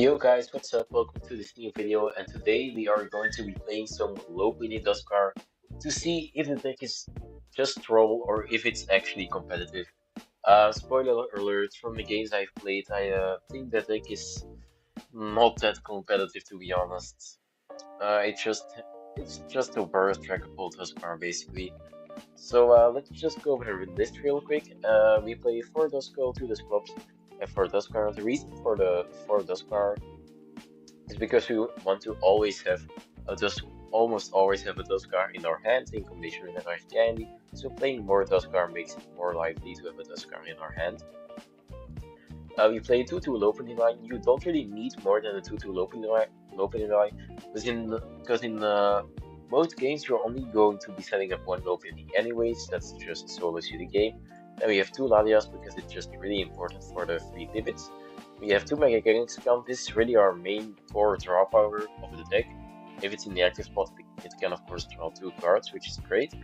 Yo guys, what's up? Welcome to this new video, and today we are going to be playing some Lopunny Duskull to see if the deck is just troll or if it's actually competitive. Spoiler alert, from the games I've played, I think the deck is not that competitive, to be honest. It's just a burst trackable Duskull basically. So let's just go over the list real quick. We play 4 Duskull, 2 Dusclops, and 4 Duskull. The reason for the 4 Duskull is because we want to always have almost always have a Duskull in our hand in combination with a Rare Candy. So playing more Duskull makes it more likely to have a Duskull in our hand. We play 2-2 Lopunny line. You don't really need more than a 2-2 Lopunny line, because in most games you're only going to be setting up one Lopunny anyways. That's just solos you the game. Then we have 2 Latias because it's just really important for the free pivots. We have 2 Mega Kangaskhan. This is really our main core draw power of the deck. If it's in the active spot, it can of course draw 2 cards, which is great.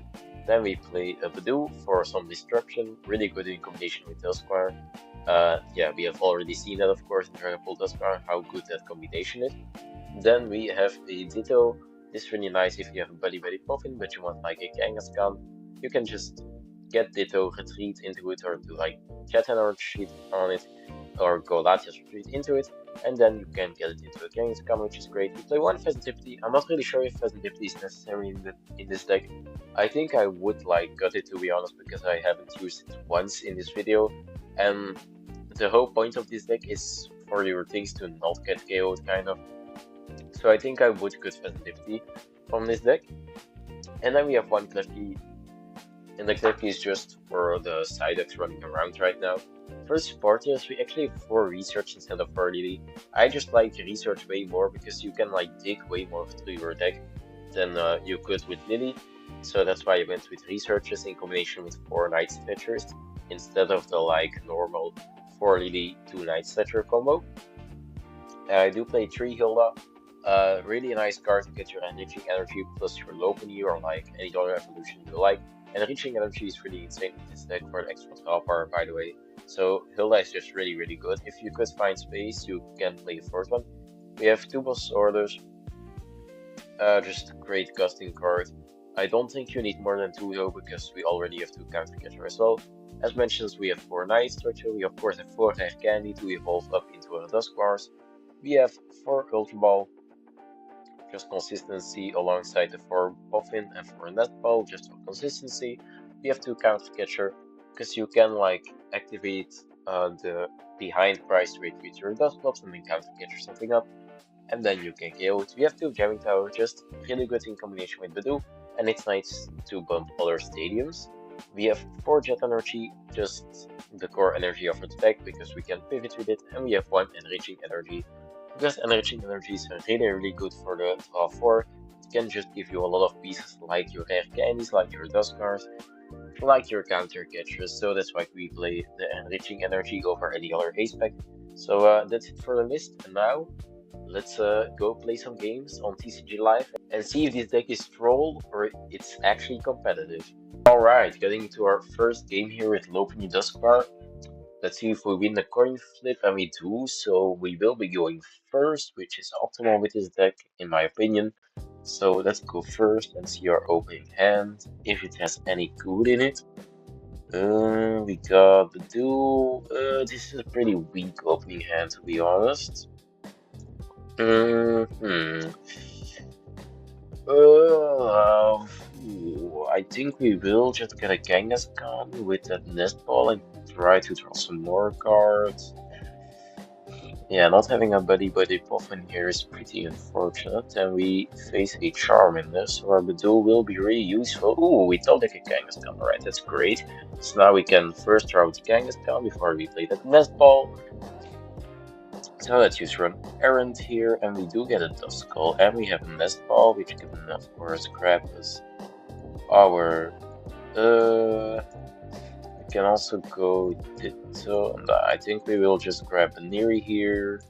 Then we play a Budew for some destruction, really good in combination with Duskull. Yeah, we have already seen that of course in Dragon Ball Duskull, how good that combination is. Then we have a Ditto. This is really nice if you have a Buddy-Buddy Poffin, but you want like a Kangaskhan. You can just get Ditto, retreat into it, or do like Jet Energy on it, or go Latias retreat into it, and then you can get it into a Kangaskhan, which is great. We play 1 Fezandipiti. I'm not really sure if Fezandipiti is necessary in this deck. I think I would like got it, to be honest, because I haven't used it once in this video, and the whole point of this deck is for your things to not get KO'd, kind of. So I think I would cut Fezandipiti from this deck. And then we have 1 Klefki, and the Klefki is just for the side decks running around right now. For supporters, we actually have 4 research instead of 4 Lily. I just like research way more because you can like dig way more through your deck than you could with Lily. So that's why I went with researches in combination with 4 Night Stretchers instead of the like normal 4 Lily 2 Night Stretcher combo. I do play 3 Hilda. Really nice card to get your Enriching Energy plus your Lopunny or like any other evolution you like. Enriching Energy is really insane with this deck for the extra draw power, by the way. So Hilda is just really good. If you could find space, you can play the 4th one. We have 2 boss orders. Just a great casting card. I don't think you need more than 2 though, because we already have 2 counter catcher as well. As mentioned, we have 4 Night Stretcher. We of course have 4 Rare Candy to evolve up into a Dusknoir. We have 4 Ultra Ball, just consistency, alongside the 4 Poffin and 4 Nest Ball, just for consistency. We have 2 counter catcher, because you can like activate the behind price rate with your Dusclops and then counter catcher something up, and then you can KO it. We have 2 Jamming Tower, just really good in combination with Budew, and it's nice to bump other stadiums. We have 4 Jet Energy, just the core energy of the deck because we can pivot with it, and we have 1 Enriching Energy, because Enriching Energies are really good for the draw 4. It can just give you a lot of pieces like your Rare Candies, like your Duscars, like your counter catchers. So that's why we play the Enriching Energy over any other ace pack. So that's it for the list, and now let's go play some games on TCG Live and see if this deck is troll or it's actually competitive. Alright, getting to our first game here with Lopunny Duskull. Let's see if we win the coin flip, and we do, so we will be going first, which is optimal with this deck, in my opinion. So let's go first and see our opening hand, if it has any good in it. We got the duel. This is a pretty weak opening hand, to be honest. I think we will just get a Kangaskhan with that Nest Ball and try to draw some more cards. Yeah, not having a Buddy-Buddy Poffin here is pretty unfortunate, and we face a Charmander, so our Budew will be really useful. Ooh, we don't take a Kangaskhan, alright, that's great. So now we can first draw the Kangaskhan before we play that Nest Ball. So let's use run errand here, and we do get a Duskull, and we have a Nest Ball, which can of course grab us our we can also go Ditto, and I think we will just grab Buneary here.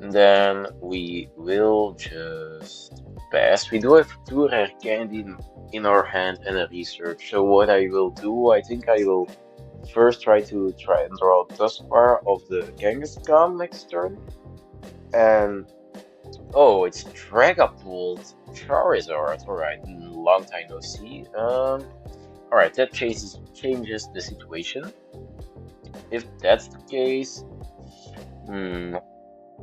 And then we will just pass. We do have 2 Rare Candy in our hand and a research, so what I will do, I think I will first try and draw Dusknoir of the Kangaskhan next turn. And oh, it's Dragapult Charizard. Alright, long time no see. Alright, that changes the situation. If that's the case,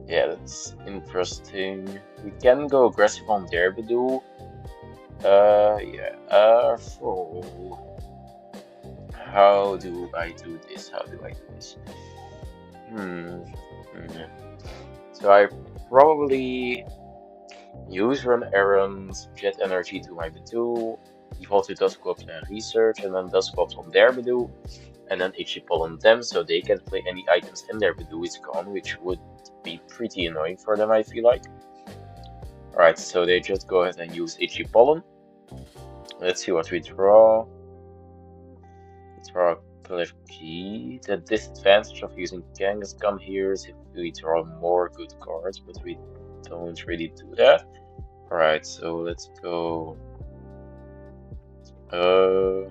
yeah, that's interesting. We can go aggressive on Budew. Yeah. How do I do this? So I probably use Run Errands, Jet Energy to my Budew, evolve to Dusclops and Research, and then Dusclops on their Budew, and then Ichipol on them, so they can play any items in their Budew is gone, which would be pretty annoying for them, I feel like. Alright, so they just go ahead and use Ichipollen. Let's see what we draw. We draw Klefki. The disadvantage of using Kangaskhan here is if we draw more good cards, but we don't really do that. Alright, so let's go. I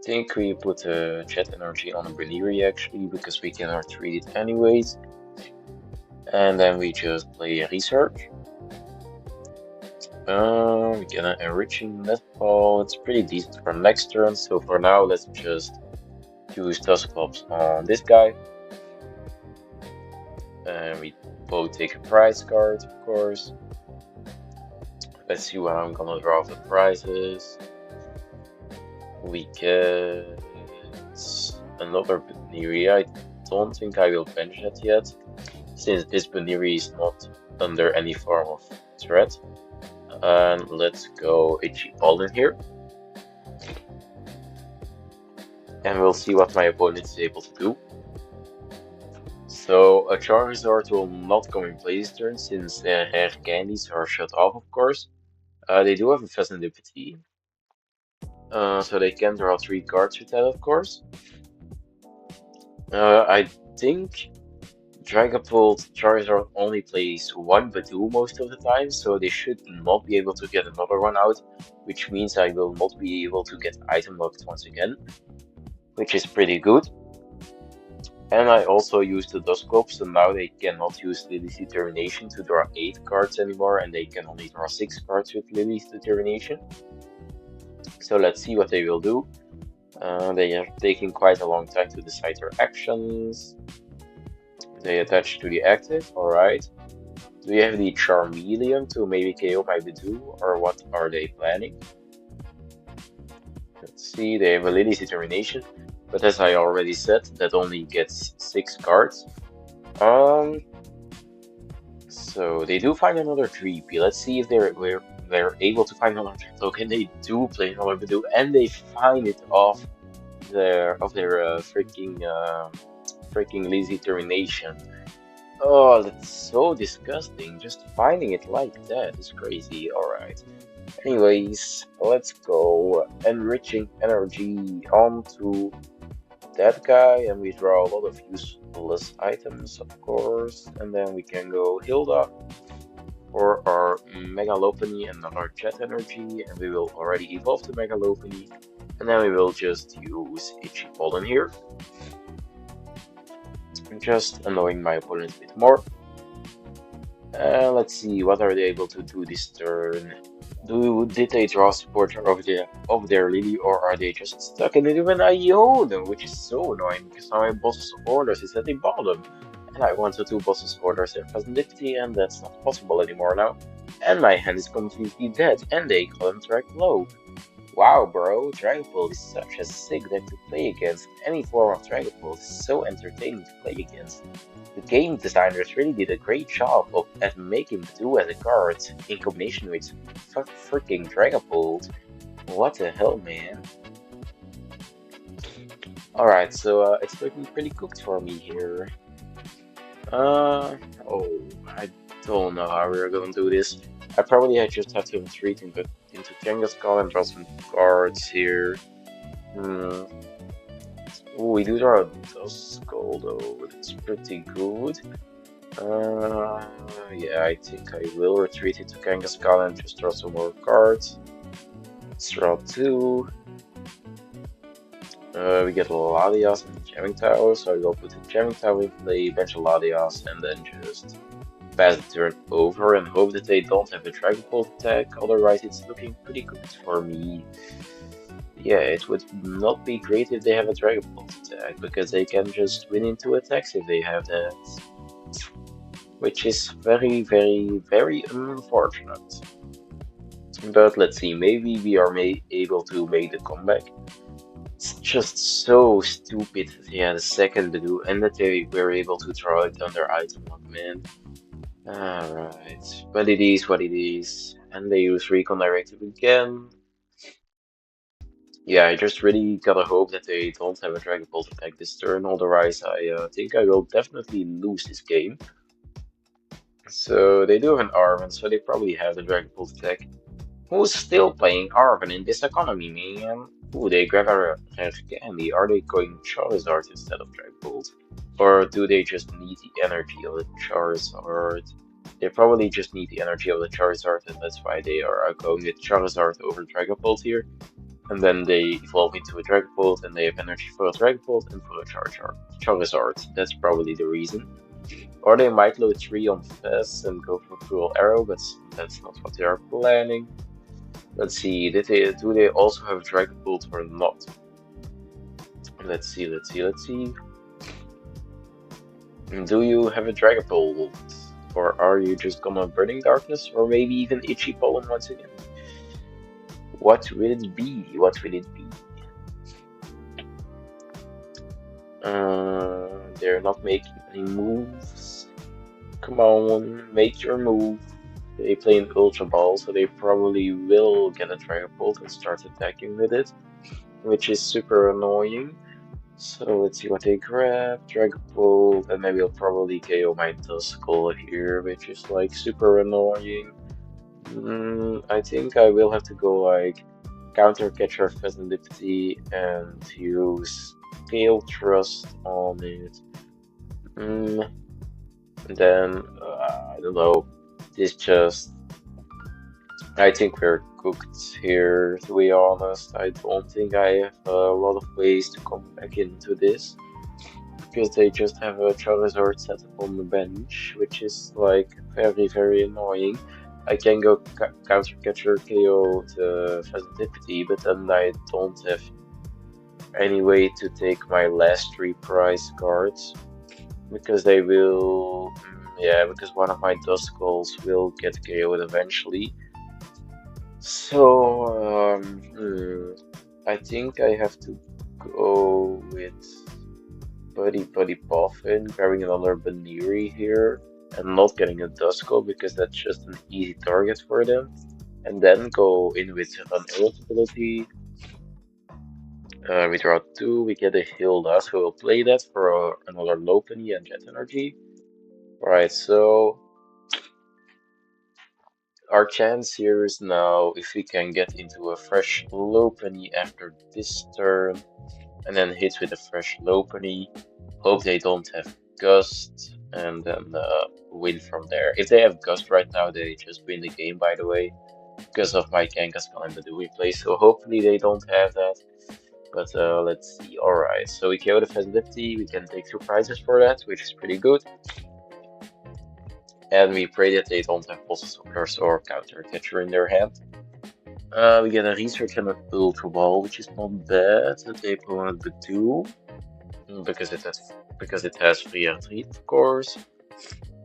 think we put a Jet Energy on a Buneary actually, because we cannot read it anyways. And then we just play a Research. We get an Enriching Nest Ball. It's pretty decent for next turn, so for now let's just use Dusclops on this guy. And we both take a prize card, of course. Let's see what I'm gonna draw for prizes. We get another Buneary. I don't think I will bench it yet, since this Buneary is not under any form of threat. And let's go Ichipollen here. And we'll see what my opponent is able to do. So a Charizard will not come in play this turn, since their rare candies are shut off, of course. They do have a Fezandipiti, so they can draw 3 cards with that, of course. I think Dragapult Charizard only plays 1 Budew most of the time, so they should not be able to get another one out, which means I will not be able to get item locked once again, which is pretty good. And I also used the Dusclops, so now they cannot use Lily's Determination to draw 8 cards anymore, and they can only draw 6 cards with Lily's Determination. So let's see what they will do. They are taking quite a long time to decide their actions. They attach to the active, alright. Do you have the Charmeleon to maybe KO my Budew, or what are they planning? Let's see, they have a Lily's Determination, but as I already said, that only gets 6 cards. So they do find another 3P. Let's see if they're able to find another token. They do play another Budew, and they find it off their freaking Lily's Determination. Oh, that's so disgusting. Just finding it like that is crazy. Alright. Anyways, let's go Enriching Energy onto that guy, and we draw a lot of useless items, of course. And then we can go Hilda for our Mega Lopunny and another Jet Energy, and we will already evolve the Mega Lopunny. And then we will just use Ichipollen here. Just annoying my opponent a bit more. Let's see, what are they able to do this turn? Did they draw support of their Lily, or are they just stuck in it with an Iono, which is so annoying because now my boss's orders is at the bottom. And I wanted to boss's orders in Fezandipiti, and that's not possible anymore now. And my hand is completely dead, and they contract low. Wow, bro, Dragapult is such a sick deck to play against. Any form of Dragapult is so entertaining to play against. The game designers really did a great job at making Budew as a card in combination with freaking Dragapult. What the hell, man? Alright, so it's looking pretty cooked for me here. Oh, I don't know how we're gonna do this. I probably just have to retreat into Kangaskhan and draw some cards here. Ooh, we do draw a Duskull though, that's pretty good. Yeah, I think I will retreat into Kangaskhan and just draw some more cards. Let's draw 2. We get Latias and Jamming Tower, so I will put the Jamming Tower in play, bench Latias, and then just pass the turn over and hope that they don't have a Dragon Ball attack, otherwise it's looking pretty good for me. Yeah, it would not be great if they have a Dragon Ball attack, because they can just win into attacks if they have that. Which is very, very, very unfortunate. But let's see, maybe we are able to make the comeback. It's just so stupid. Yeah, the second Budew, and that they were able to draw it on their item lock, man. Alright, but it is what it is. And they use Recon Directive again. Yeah, I just really gotta hope that they don't have a Dragon Ball attack this turn, otherwise I think I will definitely lose this game. So they do have an Arven, so they probably have the Dragon Ball attack. Who's still playing Arven in this economy, man? Ooh, they grab a Rare Candy. Are they going Charizard instead of Dragon Ball? Or do they just need the energy of the Charizard? They probably just need the energy of the Charizard, and that's why they are going with Charizard over Dragon Ball here. And then they evolve into a Dragon Ball, and they have energy for a Dragon Ball and for a Charizard. That's probably the reason. Or they might load 3 on Fez and go for Cruel Arrow, but that's not what they are planning. Let's see, do they also have Dragon Bolt or not? Let's see. Do you have a Dragon Bolt? Or are you just gonna Burning Darkness? Or maybe even Itchy Pollen once again? What will it be? They're not making any moves. Come on, make your move. They play an Ultra Ball, so they probably will get a Dragon Bolt and start attacking with it, which is super annoying. So let's see what they grab. Dragon Bolt, and maybe I'll probably KO my Duskull here, which is like super annoying. I think I will have to go like Counter Catcher Fezandipiti and use Scale Thrust on it. And then, I don't know, I think we're cooked here, to be honest. I don't think I have a lot of ways to come back into this, because they just have a Charizard set up on the bench, which is like very, very annoying. I can go Counter Catcher KO the Fezandipiti, but then I don't have any way to take my last 3 prize cards, because they will, yeah, because one of my Duskulls will get KO'd eventually. So, I think I have to go with Buddy-Buddy Poffin, grabbing another Buneary here, and not getting a Duskull because that's just an easy target for them. And then go in with an irritability. We draw 2, we get a Hilda, so we'll play that for another Lopunny and Jet Energy. Right, so our chance here is now if we can get into a fresh Lopunny after this turn, and then hit with a fresh Lopunny. Hope they don't have Gust, and then win from there. If they have Gust right now, they just win the game, by the way, because of my Kangaskhan and Budew play, so hopefully they don't have that. But let's see. Alright, so we KO the Fezandipiti, we can take 2 prizes for that, which is pretty good. And we pray that they don't have Pulse Socklers or Counter Catcher in their hand. We get a Research and an Ultra Ball, which is not bad. They opponent Budew, because it has free retreat, of course.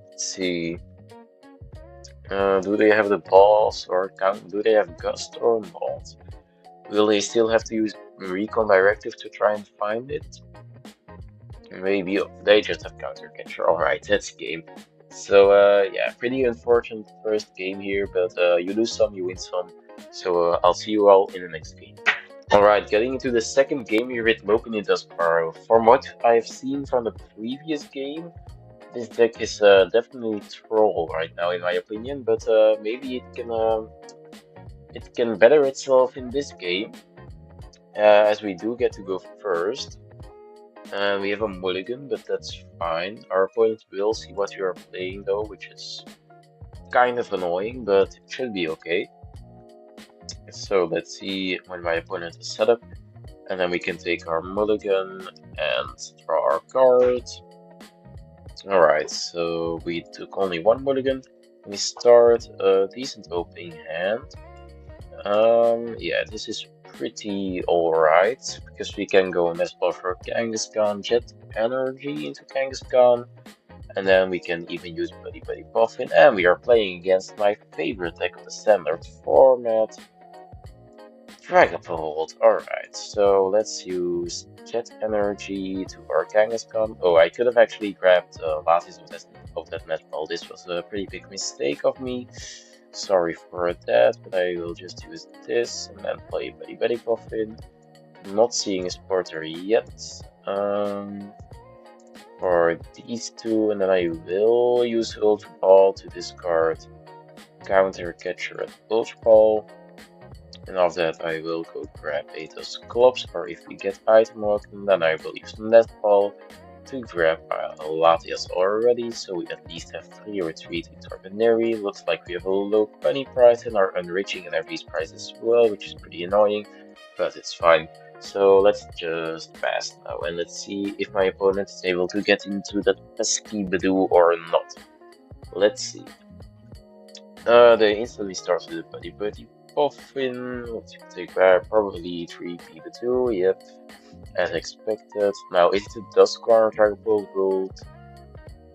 Let's see. Do they have the balls or do they have Gust or not? Will they still have to use Recon Directive to try and find it? Maybe they just have Counter Catcher. Alright, that's game. So yeah, pretty unfortunate first game here, but you lose some, you win some. So I'll see you all in the next game. Alright, getting into the second game here with Lopunny Duskull. From what I've seen from the previous game, this deck is definitely troll right now in my opinion, but maybe it can better itself in this game, as we do get to go first. We have a mulligan, but that's fine. Our opponent will see what you are playing though, which is kind of annoying, but it should be okay. So let's see when my opponent is set up. And then we can take our mulligan and draw our card. Alright, so we took only one mulligan. We start a decent opening hand. Yeah, this is pretty alright, because we can go Nest Ball for Kangaskhan, Jet Energy into Kangaskhan, and then we can even use Buddy-Buddy Poffin, and we are playing against my favorite deck of the standard format, Dragapult. Alright, so let's use Jet Energy to our Kangaskhan. Oh, I could have actually grabbed Latias of that Nest Ball. This was a pretty big mistake of me. Sorry for that, but I will just use this and then play Buddy-Buddy Poffin. Not seeing a supporter yet. For these two, and then I will use Ultra Ball to discard Counter Catcher and Ultra Ball. And after that, I will go grab a Dusclops, or if we get item locked, then I will use Nest Ball to grab Latias already, so we at least have 3 retreat into our Buneary. Looks like we have a Lopunny price and our Enriching Energy price as well, which is pretty annoying, but it's fine. So let's just pass now, and let's see if my opponent is able to get into that pesky Budew or not. Let's see. They instantly start with a Buddy-Buddy Poffin. Let's take back probably 3P Budew, yep, as expected. Now, is it a Dusknoir Dragapult build?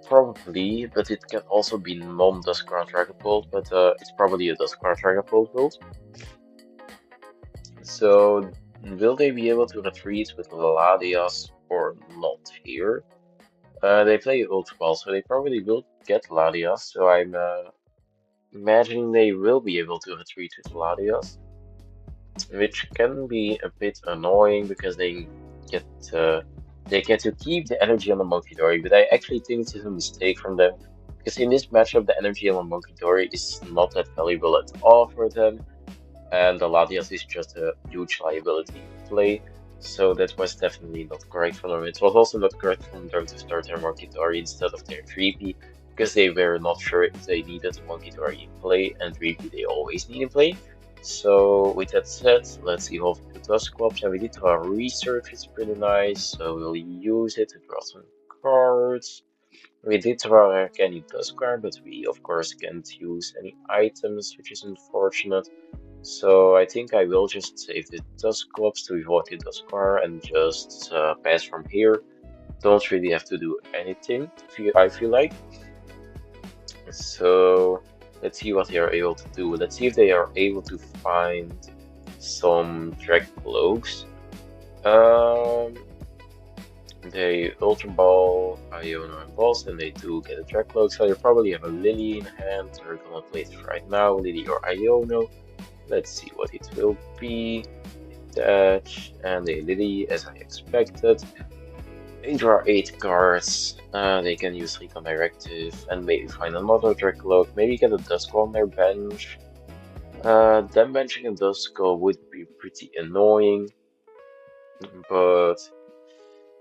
Probably, but it can also be non-Dusknoir Dragapult, but it's probably a Dusknoir Dragapult build. So, will they be able to retreat with Latias or not here? They play Ultra Ball, so they probably will get Latias, so I'm imagining they will be able to retreat with Latias, which can be a bit annoying because they get to keep the energy on the Monkey Dory, but I actually think this is a mistake from them, because in this matchup the energy on the Monkey Dory is not that valuable at all for them, and the Latias is just a huge liability play, so that was definitely not correct from them. It was also not correct from them to start their Monkey Dory instead of their 3P, because they were not sure if they needed Monkey Dory in play, and 3P they always need in play. So with that said, let's evolve the Dusclops, and we did draw research, it's pretty nice, so we'll use it to draw some cards. We did draw Rare Candy Dusknoir, but we of course can't use any items, which is unfortunate. So I think I will just save the Dusclops to evolve the Dusknoir and just pass from here. Don't really have to do anything, I feel like. So let's see what they are able to do. Let's see if they are able to find some Dragcloaks. They Ultra Ball, Iono, and Boss, and they do get a Dragcloak, so they probably have a Lily in hand. We're gonna play it right now, Lily or Iono. Let's see what it will be. Dash, and a Lily, as I expected. They draw 8 cards. They can use Recon Directive and maybe find another Dragcloak. Maybe get a Duskull on their bench. Them benching a Duskull would be pretty annoying, but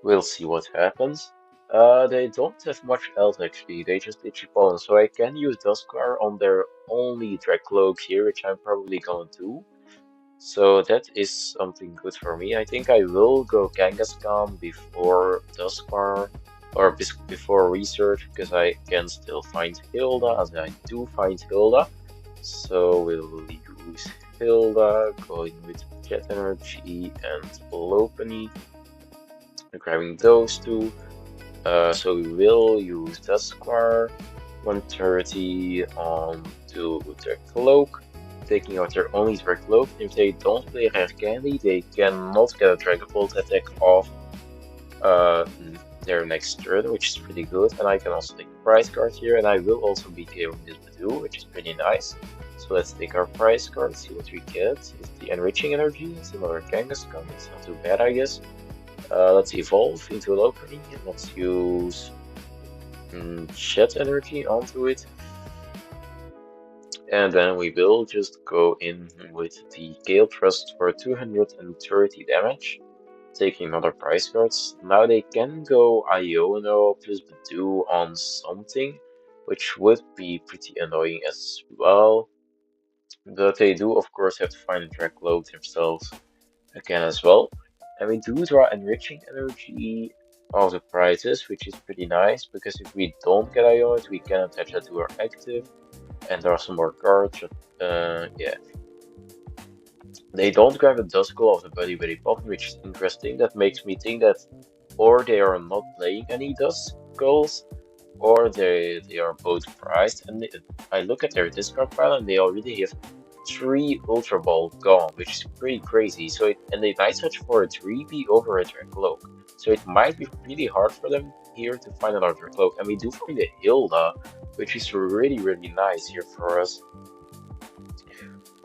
we'll see what happens. They don't have much else actually. They just Digipollen, so I can use Dusknoir on their only Dragcloak here, which I'm probably gonna do. So that is something good for me. I think I will go Kangaskhan before Dusknoir, or before research, because I can still find Hilda, as I do find Hilda. So we'll use Hilda, going with Jet Energy and Lopunny, grabbing those two. So we will use Dusknoir, 130 on to their Cloak, taking out their only Dragcloak. If they don't play Rare Candy, they cannot get a Dragapult attack off their next turn, which is pretty good. And I can also take a prize card here, and I will also be KOing this Budew, which is pretty nice. So let's take our prize card, see what we get. It's the Enriching Energy, it's another Kangaskhan, it's not too bad, I guess. Let's evolve into a Lopunny, let's use Jet Energy onto it. And then we will just go in with the Gale Thrust for 230 damage, taking another prize cards. Now they can go Iono plus Budew on something, which would be pretty annoying as well. But they do of course have to find a Dragcloak themselves again as well. And we do draw Enriching Energy of the prizes, which is pretty nice, because if we don't get Ionoed, we can attach that to our active, and there are some more cards. Yeah. They don't grab a Duskull of the Buddy-Buddy Poffin, which is interesting. That makes me think that or they are not playing any Duskulls, or they are both prized. And I look at their discard pile, and they already have 3 Ultra Ball gone, which is pretty crazy. So and they might search for a 3P over a Dracloak. So it might be really hard for them here to find another Dracloak. And we do find a Hilda, which is really nice here for us.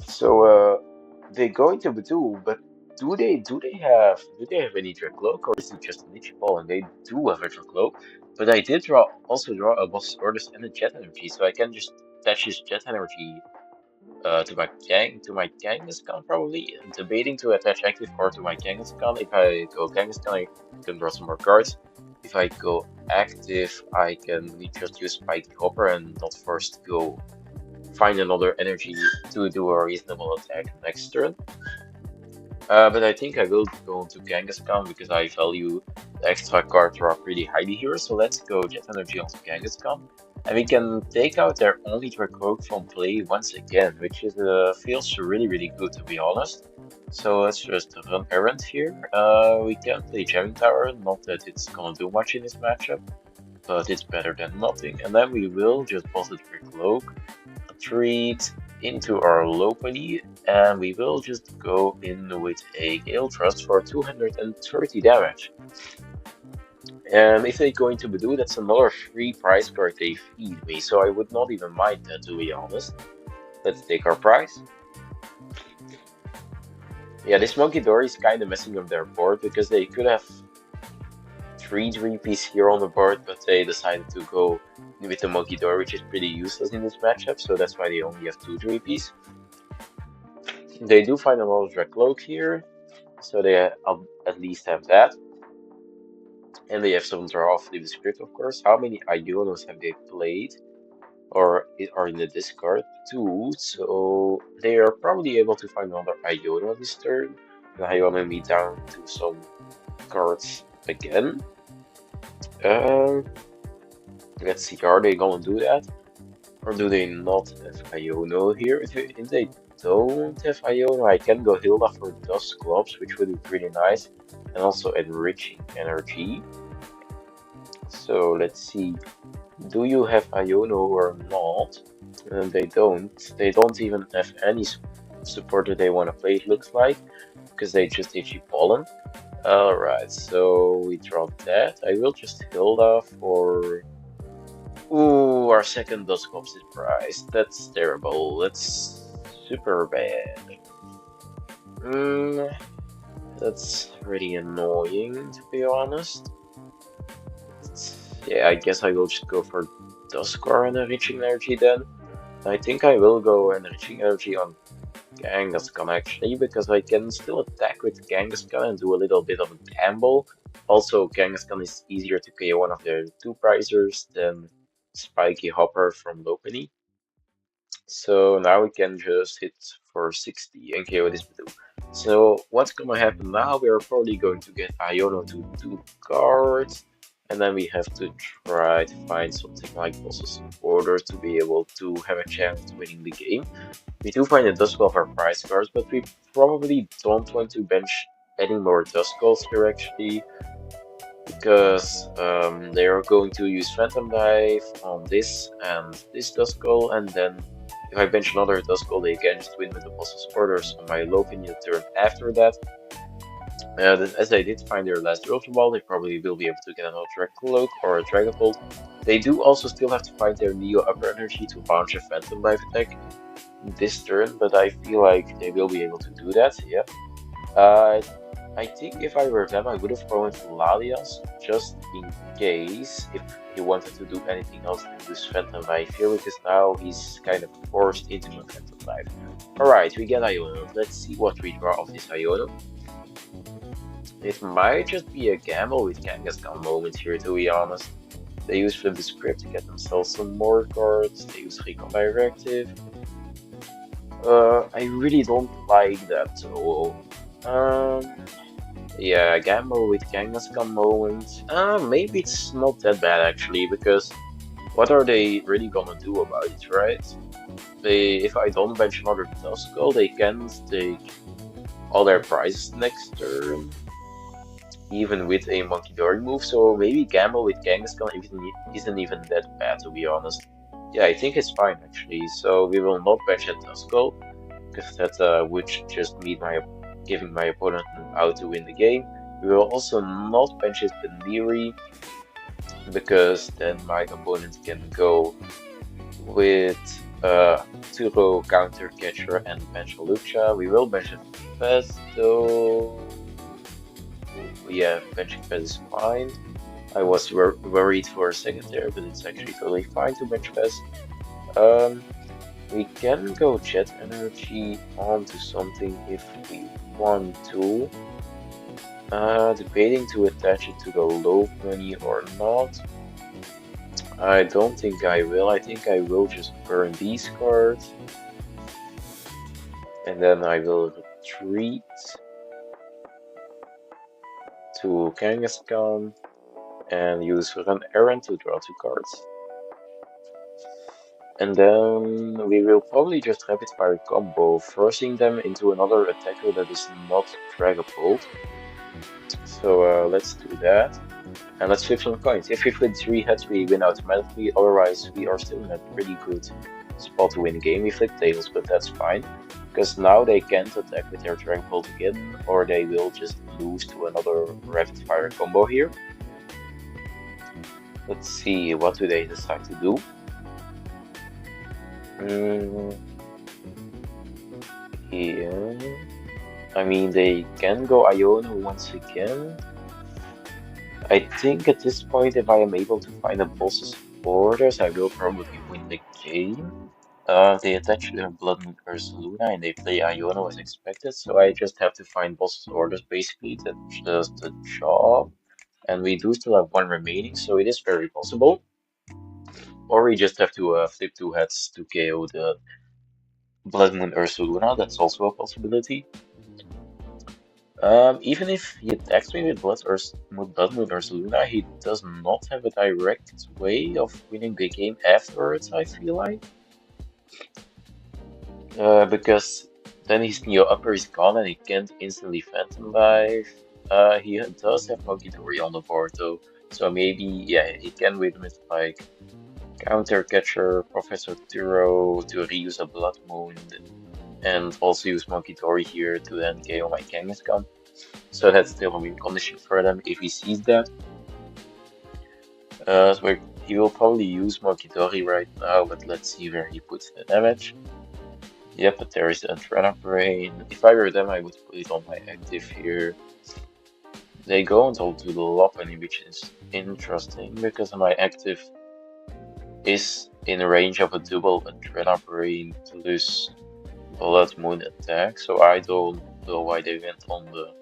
So they go into Budew, but do they have any Dracloak, or is it just a Niche Ball? And they do have a Dracloak. But I did also draw a Boss Orders and a Jet Energy, so I can just attach this Jet Energy to my Kangaskhan probably. I'm debating to attach active or to my Kangaskhan. If I go Kangaskhan, I can draw some more cards. If I go active, I can just use Spiky Hopper and not forced to go find another energy to do a reasonable attack next turn. But I think I will go into Kangaskhan because I value the extra card draw pretty highly here. So let's go Jet Energy onto Kangaskhan. And we can take out their only Dracloak from play once again, which is feels really good to be honest. So let's just run errand here. We can play Jamming Tower, not that it's gonna do much in this matchup, but it's better than nothing. And then we will just boss the Dracloak, retreat into our Lopunny, and we will just go in with a Gale Thrust for 230 damage. And if they go into Budew, that's another free prize card they feed me, so I would not even mind that, to be honest. Let's take our prize. Yeah, this Monkey Dory is kind of messing up their board, because they could have 3 3Ps here on the board, but they decided to go with the Monkey Dory, which is pretty useless in this matchup, so that's why they only have 2 3Ps. They do find another Dracloak here, so they at least have that. And they have some draw off the script, of course. How many Ionos have they played? Or are in the discard? 2, so they are probably able to find another Iono this turn. And Iono me down to some cards again. Let's see, are they gonna do that? Or do they not have Iono here? If they don't have Iono, I can go Hilda for Dusclops, which would be pretty nice. And also Enriching Energy. So let's see. Do you have Iono or not? And they don't even have any supporter they want to play, it looks like, because they just HE Pollen. Alright, so we draw that. I will just Hilda for... Ooh, our second Dusclops is prized. That's terrible. That's super bad. That's really annoying, to be honest. Yeah, I guess I will just go for Dusknoir and Enriching Energy then. I think I will go Enriching Energy on Kangaskhan actually, because I can still attack with Kangaskhan and do a little bit of a gamble. Also, Kangaskhan is easier to KO one of their 2 prizers than Spiky Hopper from Lopunny. So now we can just hit for 60 and KO this Budew. So what's gonna happen now? We are probably going to get Iono to 2 cards. And then we have to try to find something like Boss's Order to be able to have a chance of winning the game. We do find a Duskull of our prize cards, but we probably don't want to bench any more Duskulls here actually, because they are going to use Phantom Dive on this and this Duskull, and then if I bench another Duskull, they can just win with the Boss's Orders on my Lopunny the turn after that. As I did find their last Ultra Ball, they probably will be able to get another Dracloak or a Dragon Bolt. They do also still have to find their Neo Upper Energy to launch a Phantom Dive attack this turn, but I feel like they will be able to do that, yeah. I think if I were them, I would have gone to Latias, just in case, if he wanted to do anything else than use Phantom Dive here, because now he's kind of forced into a Phantom Dive. Alright, we get Iono. Let's see what we draw of this Iono. It might just be a gamble with Kangaskhan moment here, to be honest. They use Flip the Script to get themselves some more cards, they use Recon Directive. I really don't like that, so... Yeah, gamble with Kangaskhan moment. Maybe it's not that bad actually, because what are they really gonna do about it, right? If I don't bench another Duskull, they can take all their prizes next turn, even with a Monkey Dory move. So maybe gamble with Kangaskhan isn't even that bad, to be honest. Yeah, I think it's fine actually. So we will not bench at Duskull, because that would just mean giving my opponent an out to win the game. We will also not bench his Buneary, because then my opponent can go with Turo counter catcher and bench Lucha. We will bench Fez though. Yeah, benching Fez is fine. I was worried for a second there, but it's actually totally fine to bench Fez. Um, we can go Jet Energy onto something if we want to. Debating to attach it to the Lopunny or not. I don't think I will. I think I will just burn these cards. And then I will retreat to Kangaskhan and use Run Errand to draw 2 cards. And then we will probably just rapid fire combo, forcing them into another attacker that is not Dragapult. So let's do that. And let's flip some coins. If we flip 3 heads, we win automatically. Otherwise, we are still in a pretty good spot to win the game. We flip tails, but that's fine. Because now they can't attack with their Dragapult again, or they will just lose to another rapid fire combo here. Let's see, what do they decide to do? Yeah. I mean, they can go Iono once again. I think at this point, if I am able to find a boss's orders, I will probably win the game. They attach their Blood Moon Ursaluna and they play Iono as expected, so I just have to find boss's orders basically. That's just the job. And we do still have 1 remaining, so it is very possible. Or we just have to flip 2 heads to KO the Blood Moon Ursaluna, that's also a possibility. Even if he attacks me with Blood Moon Ursaluna, he does not have a direct way of winning the game afterwards, I feel like. Because then his Neo Upper is gone and he can't instantly Phantom Dive. He does have Monkey Dory on the board though, so maybe, yeah, he can win with like Counter Catcher, Professor Turo to reuse a Blood Moon, and also use Monkey Dory here to then KO my Kangaskhan. So that's still a win condition for them if he sees that. So he will probably use Monkey Dory right now, but let's see where he puts the damage. Yep, but there is a Adrenaline Brain. If I were them, I would put it on my active here. They go until to the Lopunny, which is interesting because my active is in range of a double Adrenaline Brain plus Blood Moon attack, so I don't know why they went on the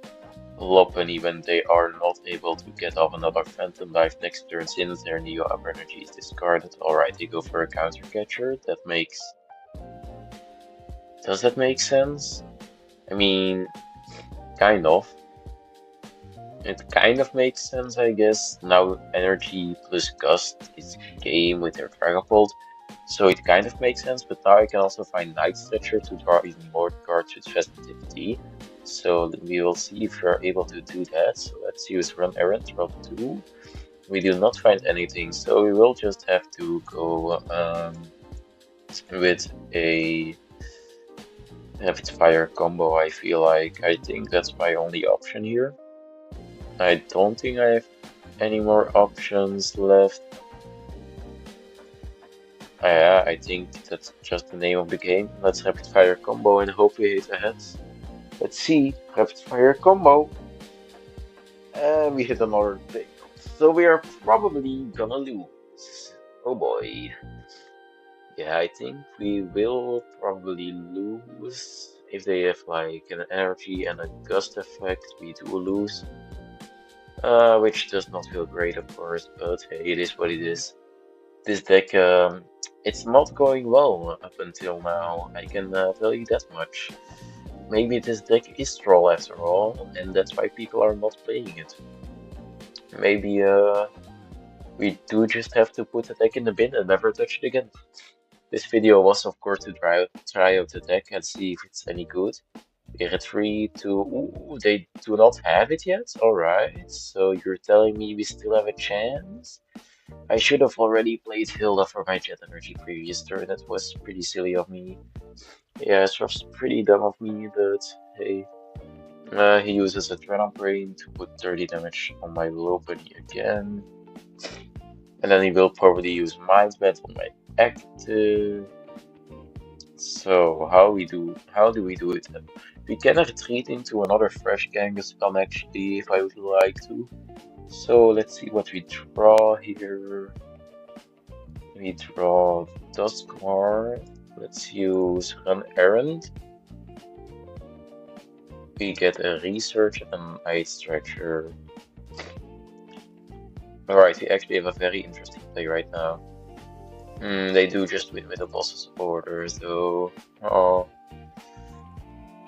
Lopunny when they are not able to get off another Phantom Dive next turn since their Neo Upper Energy is discarded. Alright, they go for a Counter Catcher. Does that make sense? I mean, kind of. It kind of makes sense, I guess. Now Energy plus Gust is game with their Dragapult, so it kind of makes sense, but now I can also find Night Stretcher to draw even more cards with Fezandipiti. So we will see if we're able to do that. So let's use Run Errand, draw 2. We do not find anything, so we will just have to go with a rapid fire combo, I feel like. I think that's my only option here. I don't think I have any more options left. Yeah, I think that's just the name of the game. Let's rapid fire combo and hope we hit a head. Let's see, rapid fire combo. And we hit another thing. So we are probably gonna lose. Oh boy. Yeah, I think we will probably lose. If they have like an energy and a gust effect, we do lose. Which does not feel great, of course, but hey, it is what it is. This deck, it's not going well up until now, I can tell you that much. Maybe this deck is troll after all, and that's why people are not playing it. Maybe we do just have to put the deck in the bin and never touch it again. This video was of course to try out the deck and see if it's any good. We had 3, 2, ooh, they do not have it yet? Alright, so you're telling me we still have a chance? I should have already played Hilda for my Jet Energy previous turn, that was pretty silly of me. Yeah, it was pretty dumb of me, but hey. He uses a Adrenaline Brain to put 30 damage on my Lopunny again. And then he will probably use Mind Bat on my active. So how do we do it then? We can retreat into another fresh Kangaskhan actually if I would like to. So let's see what we draw here. We draw Dusknoir. Let's use Run Errand. We get a Research and a Night Stretcher. Alright, we actually have a very interesting play right now. They do just win with the boss's orders though. Oh.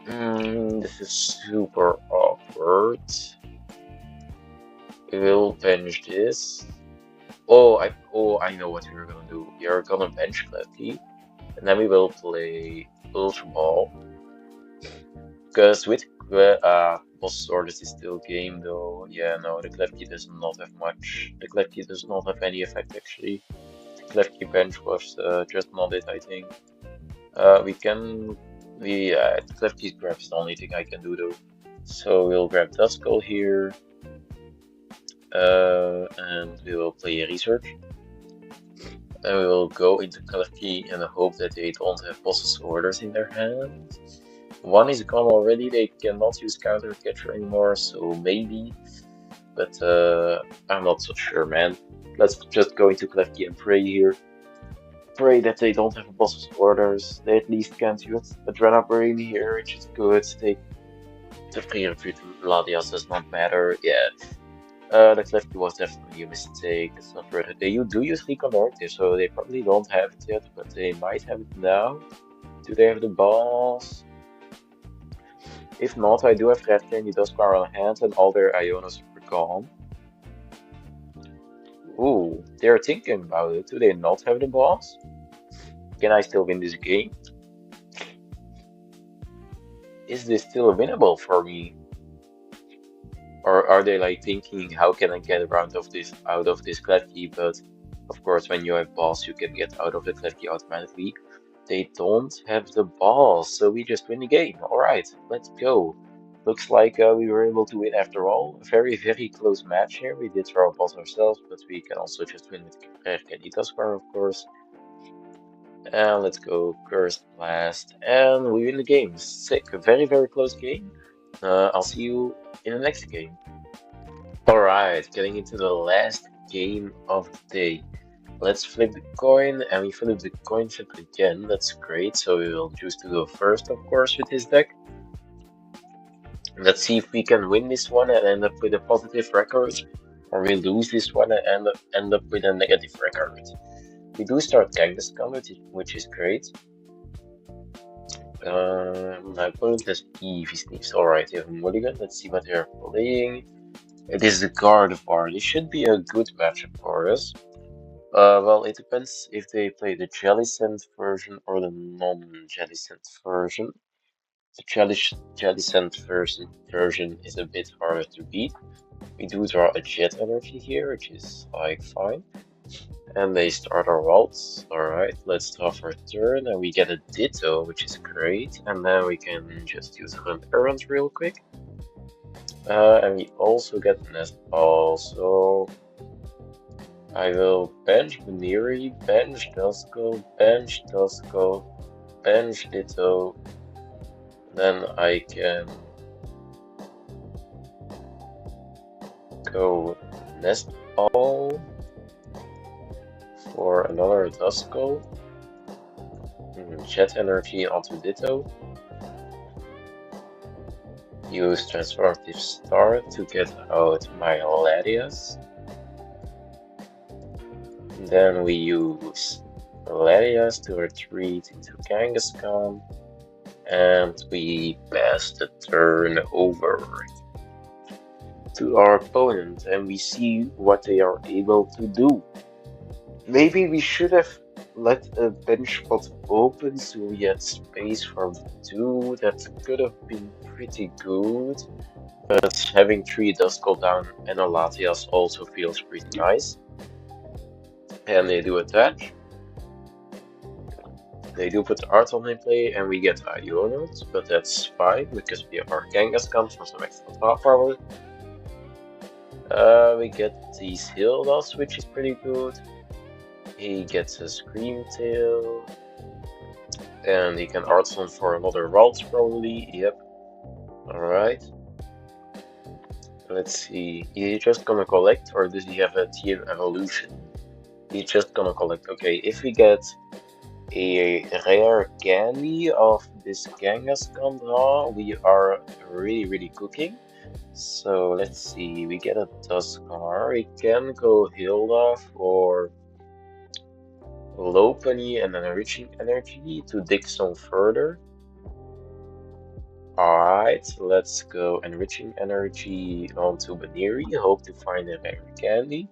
This is super awkward. We will bench this. Oh, I know what we're gonna do. We are gonna bench Klefki, and then we will play Ultra Ball. Because with boss's orders is still game though. Yeah, no, the Klefki does not have much. The Klefki does not have any effect actually. The Klefki bench was just not it, I think. Klefki's grab is the only thing I can do though. So we'll grab Duskull here. And we will play a Research. Then we will go into Klefki and hope that they don't have boss's orders in their hand. One is gone already, they cannot use Counter Catcher anymore, so maybe. But I'm not so sure, man. Let's just go into Klefki and pray here. Pray that they don't have boss's orders. They at least can't use Adrenaline Brain here, which is good. The free retreat Latias does not matter. Yeah. The Klefki was definitely a mistake. It's not worth it. They do use Reconnortive, so they probably don't have it yet, but they might have it now. Do they have the balls? If not, I do have Rare Candy Dusknoir on hand, and all their Ionos are gone. Ooh, they're thinking about it. Do they not have the balls? Can I still win this game? Is this still winnable for me? Or are they like thinking, how can I get out of this Klefki? But of course, when you have balls, you can get out of the Klefki automatically. They don't have the balls, so we just win the game. Alright, let's go. Looks like we were able to win after all. A very, very close match here. We did throw our balls ourselves, but we can also just win with Rare Candy Dusknoir, of course. And let's go Cursed Blast. And we win the game. Sick. A very, very close game. I'll see you in the next game. Alright, getting into the last game of the day. Let's flip the coin, and we flip the coin flip again. That's great. So we will choose to go first, of course, with this deck. Let's see if we can win this one and end up with a positive record, or we lose this one and end up with a negative record. We do start Kangaskhan, which is great. My opponent has Eevee Sneaks. Alright, they have Mulligan. Let's see what they are playing. It is the Gardevoir. This should be a good matchup for us. Well, it depends if they play the Jellicent version or the non-Jellicent version. The Jellicent version is a bit harder to beat. We do draw a Jet Energy here, which is like fine. And they start our waltz. Alright, let's draw for a turn, and we get a Ditto, which is great. And then we can just use Run Errand real quick. And we also get Nest Ball, so I will bench Buneary, bench Duskull, bench Ditto. Then I can go Nest Ball for another Duskull. Jet Energy onto Ditto. Use Transformative Start to get out my Latias. Then we use Latias to retreat into Kangaskhan. And we pass the turn over to our opponent and we see what they are able to do. Maybe we should have let a bench spot open so we had space for two. That could have been pretty good. But having 3 Duskull down and a Latias also feels pretty nice. And they do attach. They do put the Arton in play and we get Ionodes, but that's fine because we have our Kangaskhan for some extra power. We get these Hildas, which is pretty good. He gets a Scream Tail. And he can Arton for another Waltz probably. Yep. Alright. Let's see. Is he just gonna collect or does he have a TM evolution? He's just gonna collect. Okay, if we get a rare candy of this Kangaskhan draw, we are really cooking. So let's see, we get a Dusknoir. We can go Hilda for Lopunny and Enriching Energy to dig some further. Alright, let's go Enriching Energy onto Buneary. Hope to find a rare candy.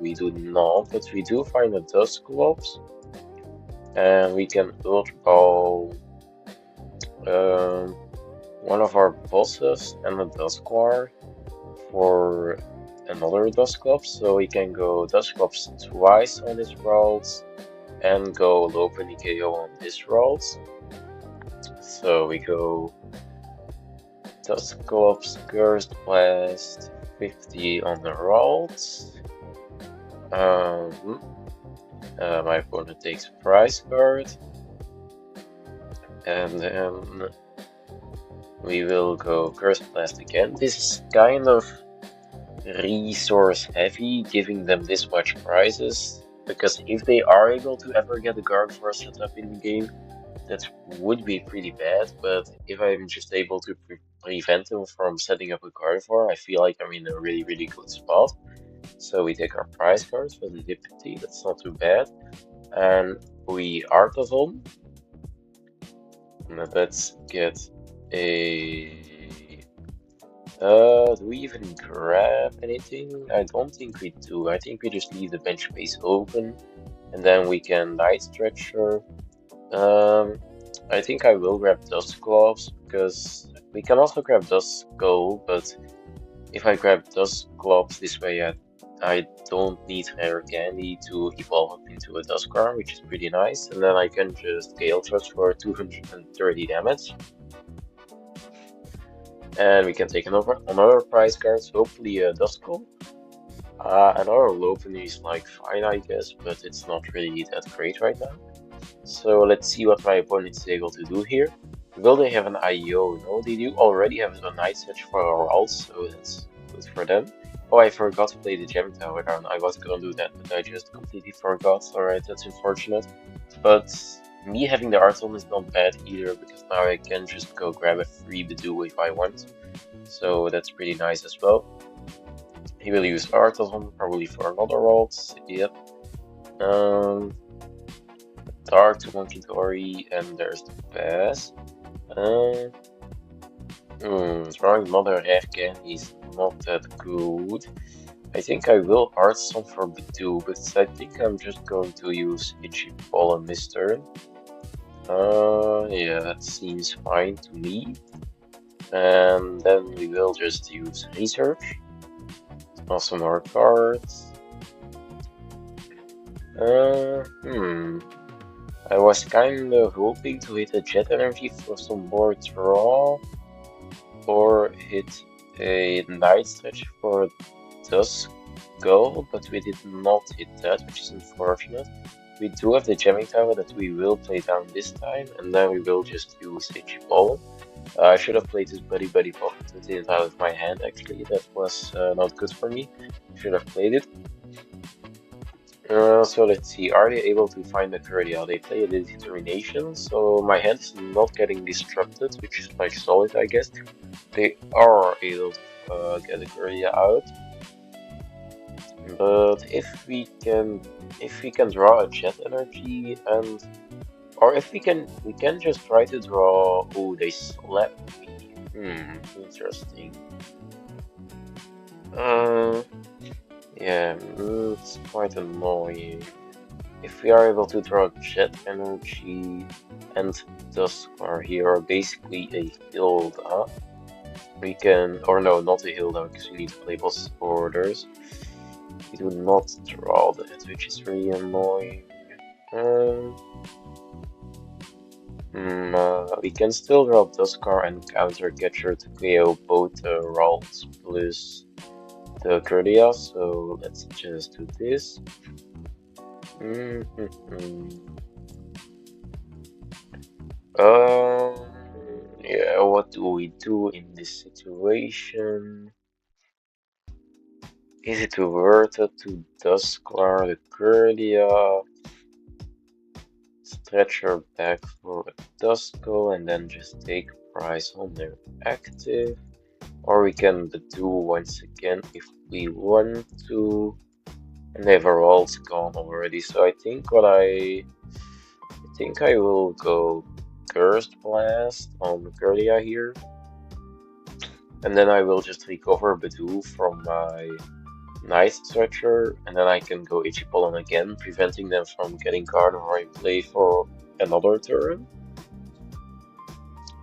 We do not, but we do find a Dusclops. And we can Ultra Ball one of our bosses and a Dusknoir for another Dusclops. So we can go Dusclops twice on this route and go Lopunny KO on this route. So we go Dusclops Cursed Blast 50 on the route. My opponent takes a prize card. And then we will go Cursed Blast again. This is kind of resource heavy, giving them this much prizes. Because if they are able to ever get a Gardevoir setup in the game, that would be pretty bad. But if I'm just able to prevent them from setting up a Gardevoir, I feel like I'm in a really good spot. So we take our prize cards for the Fezandipiti, that's not too bad. And we Art of them. Let's get a... do we even grab anything? I don't think we do. I think we just leave the bench space open. And then we can Night Stretcher. I think I will grab Dusclops, because we can also grab Duskull, but if I grab Dusclops this way, I don't need Rare Candy to evolve up into a Dusknoir, which is pretty nice, and then I can just Gale Touch for 230 damage. And we can take another prize card, hopefully a Duskull. Another Lopunny is like fine, I guess, but it's not really that great right now. So let's see what my opponent is able to do here. Will they have an IO? No, they do already have a Night Stretch for our ult, so that's good for them. Oh, I forgot to play the Jamming Tower down. I was gonna do that, but I just completely forgot. Alright, that's unfortunate. But me having the Arton is not bad either, because now I can just go grab a free Budew if I want. So that's pretty nice as well. He will use Arton probably for another ult. Yep. Dark to Monkey Dory, and there's the pass. Drawing another Rare Candy is not that good. I think I will art some for Budew, but I think I'm just going to use Itchy Pollen this turn. Yeah, that seems fine to me. And then we will just use Research. Also more cards. I was kind of hoping to hit a Jet Energy for some more draw, or hit a Night Stretch for Duskull, but we did not hit that, which is unfortunate. We do have the Jamming Tower that we will play down this time, and then we will just use Itchy Pollen. I should have played this Buddy-Buddy Poffin out of my hand, actually. That was not good for me. Should have played it. So let's see, are they able to find the Curdia? They play a Determination, so my hand is not getting disrupted, which is like solid, I guess. They are able to get the Curdia out. But if we can draw a Jet Energy and Or if we can just try to draw. Oh, they slapped me. Interesting. Uh, yeah, it's quite annoying. If we are able to draw Jet Energy and Dusknoir here, are basically a Hilda, we can, or no, not a Hilda, because we need to play boss orders. We do not draw that, which is really annoying. We can still draw Dusknoir and Counter Catcher to KO both the Ralts plus the Curdia, so let's just do this. Yeah, what do we do in this situation? Is it worth it to Dusknoir the Curdia? Stretcher back for a Duskull and then just take price on their active. Or we can do once again if we want to. And they've all gone already, so I think I will go Cursed Blast on Curdia here. And then I will just recover Budew from my Night Stretcher, and then I can go Itchy Pollen again, preventing them from getting Gardevoir in play for another turn,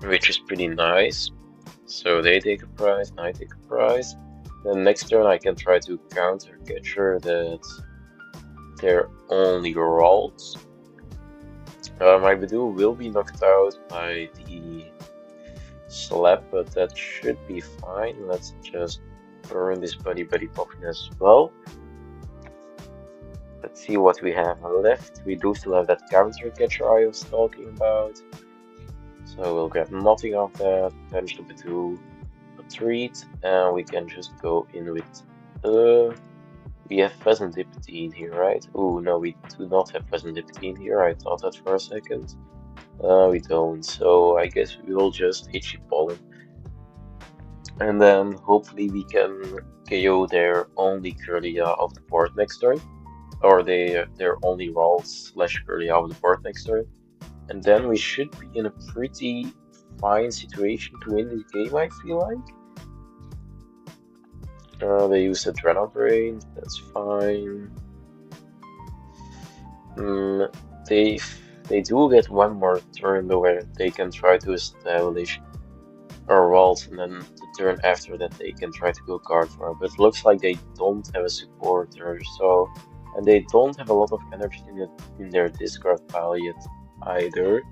which is pretty nice. So they take a prize, and I take a prize. Then next turn I can try to counter Catcher that they're only Ralts. My Budew will be knocked out by the slap, but that should be fine. Let's just burn this Buddy-Buddy Poffin as well. Let's see what we have left. We do still have that counter catcher I was talking about. So we'll get nothing of that, bench the Budew, retreat, and we can just go in with we have Fezandipiti in here, right? Oh no, we do not have Fezandipiti in here. I thought that for a second. We don't, so I guess we will just Itchy Pollen. And then hopefully we can KO their only Curlia off the board next turn. Or their only Ralts / Curlia off the board next turn. And then we should be in a pretty fine situation to win this game, I feel like. They use Adrenal Brain, that's fine. They do get one more turn though where they can try to establish a Ralts, and then the turn after that they can try to go Gardevoir. But it looks like they don't have a supporter, so, and they don't have a lot of energy in their discard pile yet either.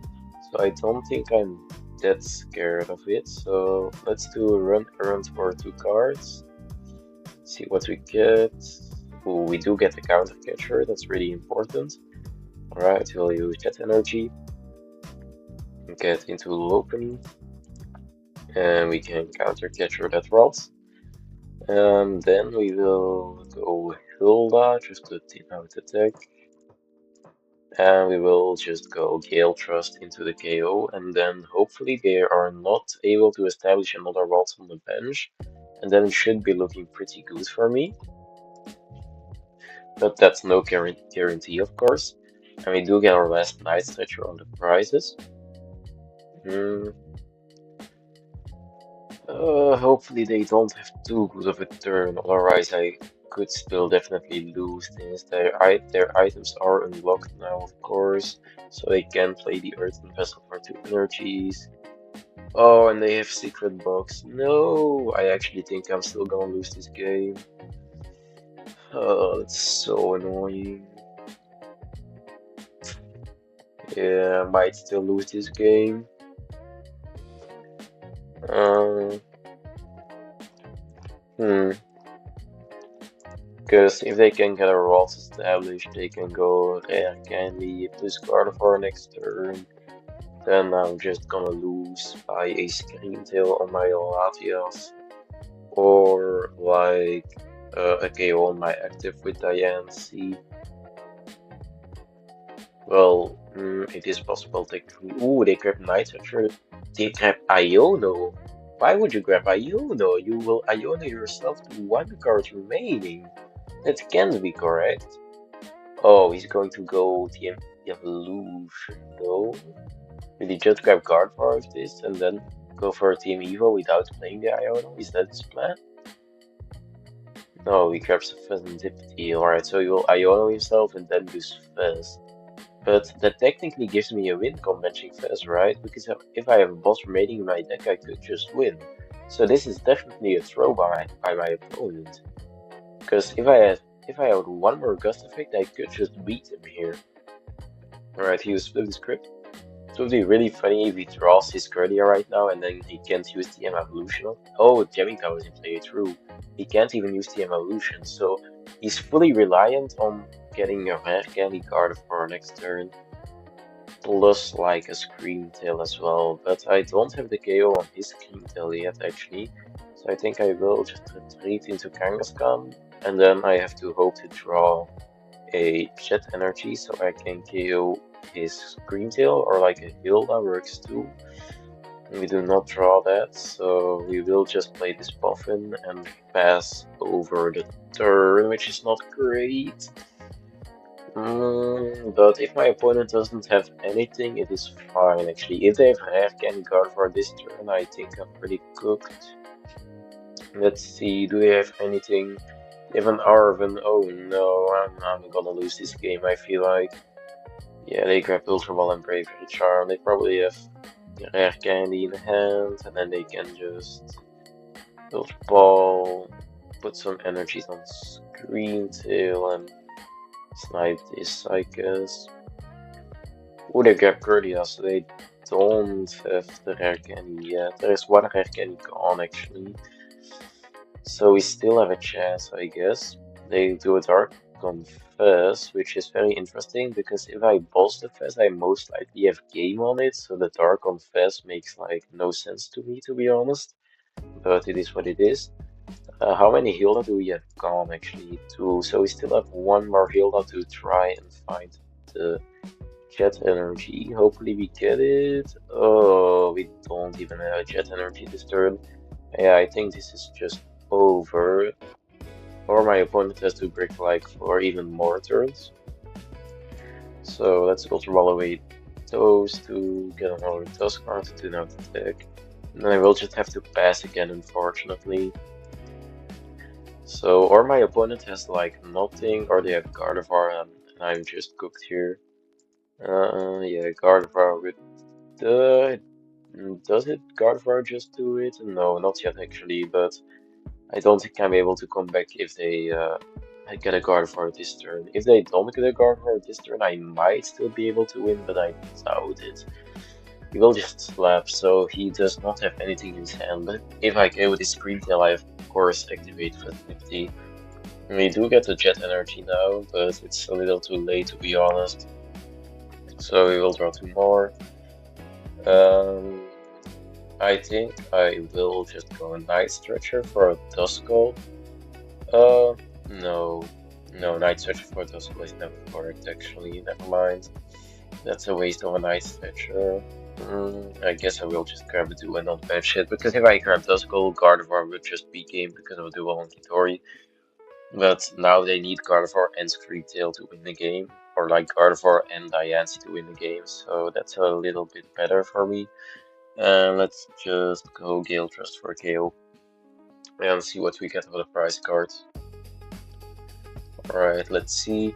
So I don't think I'm that scared of it. So let's do a run errand for 2 cards. See what we get. Ooh, we do get the counter catcher, that's really important. Alright, we'll use Jet Energy. Get into Lopunny. And we can counter catcher that Ralts. And then we will go Hilda, just to thin out attack. And we will just go Gale Trust into the KO, and then hopefully they are not able to establish another Ralts on the bench. And then it should be looking pretty good for me. But that's no guarantee, of course. And we do get our last Night Stretcher on the prizes. Hopefully they don't have too good of a turn, otherwise I could still definitely lose this. Their items are unlocked now, of course, so they can play the Earthen Vessel for 2 energies. Oh, and they have Secret Box. No, I actually think I'm still gonna lose this game. Oh, that's so annoying. Yeah, I might still lose this game. Because if they can get a Ralts established, they can go Rare Candy plus Gardevoir next turn. Then I'm just gonna lose by a Scream Tail on my Latias, or like a KO on my active with Diancie. Well, it is possible they could. Ooh, they grab Night Stretcher. They grab Iono. Why would you grab Iono? You will Iono yourself to 1 card remaining. That can't be correct. Oh, he's going to go TM Evolution though. Will he just grab Gardevoir of this and then go for a Team Evo without playing the Iono? Is that his plan? No, he grabs a Fezandipiti. Alright, so he will Iono himself and then use Fez. But that technically gives me a win on benching Fez, right? Because if I have a boss remaining in my deck, I could just win. So this is definitely a throw by my opponent. Because if I had one more Gust effect, I could just beat him here. Alright, he was split the script. It would be really funny if he draws his Curlia right now and then he can't use the evolution. Oh, Jamming Tower is in play, true. He can't even use the evolution, so he's fully reliant on getting a Rare Candy card for next turn. Plus like a Scream Tail as well, but I don't have the KO on his Scream Tail yet actually. So I think I will just retreat into Kangaskhan and then I have to hope to draw a Jet Energy so I can KO his Scream Tail, or like a Hilda works too. We do not draw that, so we will just play this Poffin and pass over the turn, which is not great. But if my opponent doesn't have anything, it is fine actually. If they have Rare Candy card for this turn, I think I'm pretty cooked. Let's see, do they have anything? They have an Arven. Oh no, I'm gonna lose this game, I feel like. Yeah, they grab Ultra Ball and Bravery Charm. They probably have Rare Candy in hand, and then they can just Ultra Ball, put some energies on Screen Tail, and snipe this, I guess. Oh, they grab Curlia, so they don't have the Rare Candy yet. There is one Rare Candy gone, actually. So we still have a chance, I guess. They do a Dark on Fez, which is very interesting because if I boss the Fez, I most likely have game on it, so the Dark on Fez makes like no sense to me, to be honest. But it is what it is. How many Hilda do we have gone actually? Two, so we still have one more Hilda to try and find the Jet Energy. Hopefully we get it. Oh, we don't even have a Jet Energy this turn. Yeah, I think this is just over. Or my opponent has to brick like for even more turns. So let's Ultra Ball away those to get another Dusknoir to tune out the deck. And then I will just have to pass again, unfortunately. So, or my opponent has like nothing, or they have Gardevoir and I'm just cooked here. Yeah, Gardevoir with the... Does it Gardevoir just do it? No, not yet actually, but I don't think I'm able to come back if they get a Gardevoir this turn. If they don't get a Gardevoir this turn, I might still be able to win, but I doubt it. He will just slap, so he does not have anything in his hand. But if I go with his Screen Tail, I of course activate Fezandipiti. We do get the Jet Energy now, but it's a little too late to be honest. So we will draw two more. I think I will just go a Night Stretcher for a Duskull. No. No, Night Stretcher for Duskull is never correct actually, never mind. That's a waste of a Night Stretcher. I guess I will just grab a duo and not bench it, because if I grab Duskull, Gardevoir would just be game because of a duo on Kitori. But now they need Gardevoir and Screamtail to win the game, or like Gardevoir and Diancie to win the game, so that's a little bit better for me. And let's just go Gale Trust for KO and see what we get for the prize cards. Alright, let's see.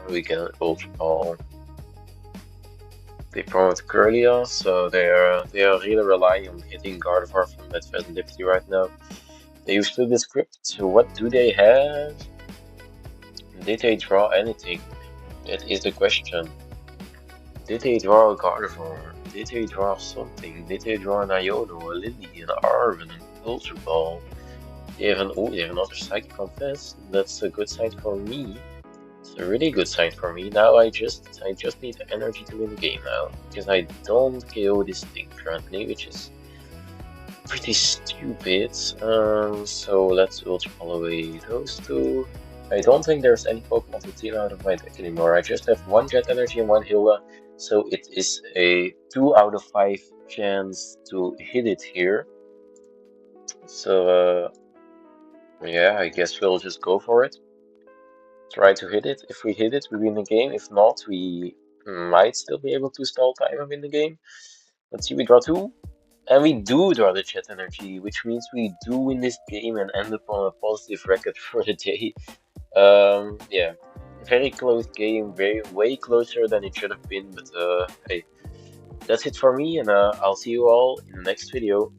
We get an Ultra Ball. They promote Curlia, so they are really relying on hitting Gardevoir from that Fezandipiti right now. They use the script, so what do they have? Did they draw anything? That is the question. Did they draw a Gardevoir? Did they draw something? Did they draw an Iono, a Lily, an Arven, an Ultra Ball? They have another Psychic Confess. That's a good sign for me. It's a really good sign for me. Now I just need the energy to win the game now, because I don't KO this thing currently, which is pretty stupid. So let's Ultra Ball away those two. I don't think there's any Pokemon to team out of my deck anymore. I just have one Jet Energy and one Hilda, so it is a 2 out of 5 chance to hit it here. So Yeah, I guess we'll just go for it. Try to hit it. If we hit it, we win the game. If not, we might still be able to stall time and win the game. Let's see, we draw 2. And we do draw the Jet Energy, which means we do win this game and end up on a positive record for the day. Yeah, very close game, way closer than it should have been, but hey, that's it for me, and I'll see you all in the next video.